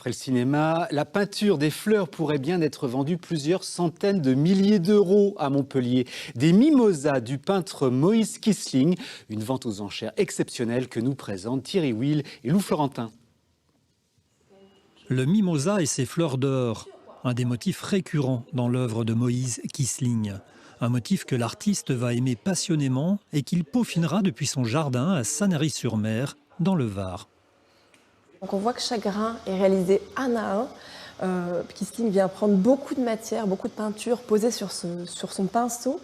Après le cinéma, la peinture des fleurs pourrait bien être vendue plusieurs centaines de milliers d'euros à Montpellier. Des mimosas du peintre Moïse Kissling, une vente aux enchères exceptionnelle que nous présentent Thierry Will et Lou Florentin. Le mimosa et ses fleurs d'or, un des motifs récurrents dans l'œuvre de Moïse Kissling. Un motif que l'artiste va aimer passionnément et qu'il peaufinera depuis son jardin à Sanary-sur-Mer, dans le Var. Donc on voit que chaque grain est réalisé un à un. Kissling vient prendre beaucoup de matière, beaucoup de peinture posée sur son pinceau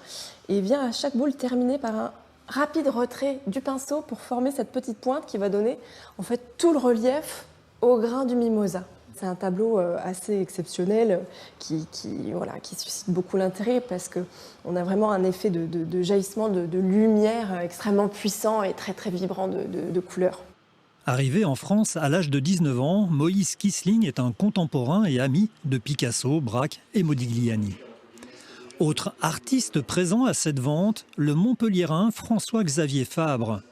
et vient à chaque boule terminer par un rapide retrait du pinceau pour former cette petite pointe qui va donner en fait tout le relief au grain du mimosa. C'est un tableau assez exceptionnel qui suscite beaucoup l'intérêt parce qu'on a vraiment un effet de jaillissement de lumière extrêmement puissant et très très vibrant de couleurs. Arrivé en France à l'âge de 19 ans, Moïse Kissling est un contemporain et ami de Picasso, Braque et Modigliani. Autre artiste présent à cette vente, le Montpelliérain François-Xavier Fabre.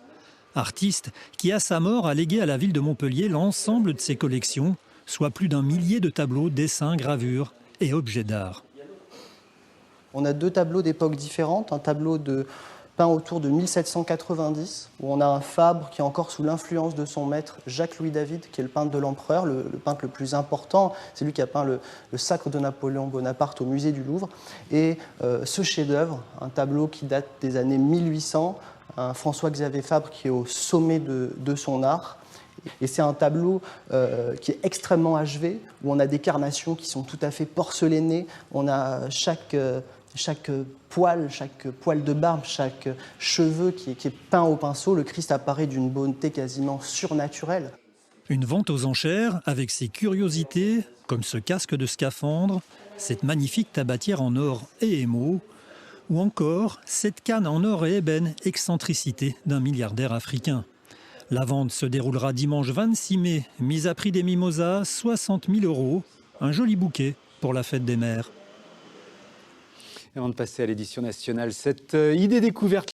Artiste qui, à sa mort, a légué à la ville de Montpellier l'ensemble de ses collections, soit plus d'1 millier de tableaux, dessins, gravures et objets d'art. On a 2 tableaux d'époques différentes, un tableau peint autour de 1790, où on a un Fabre qui est encore sous l'influence de son maître Jacques-Louis David, qui est le peintre de l'empereur, le peintre le plus important. C'est lui qui a peint le sacre de Napoléon Bonaparte au musée du Louvre. Et ce chef-d'œuvre, un tableau qui date des années 1800, un François-Xavier Fabre qui est au sommet de son art. Et c'est un tableau qui est extrêmement achevé, où on a des carnations qui sont tout à fait porcelaines. On a chaque poil de barbe, chaque cheveu qui est peint au pinceau. Le Christ apparaît d'une beauté quasiment surnaturelle. Une vente aux enchères avec ses curiosités, comme ce casque de scaphandre, cette magnifique tabatière en or et émaux, ou encore cette canne en or et ébène, excentricité d'un milliardaire africain. La vente se déroulera dimanche 26 mai, mise à prix des mimosas, 60 000 €. Un joli bouquet pour la fête des mères. Avant de passer à l'édition nationale, cette idée découverte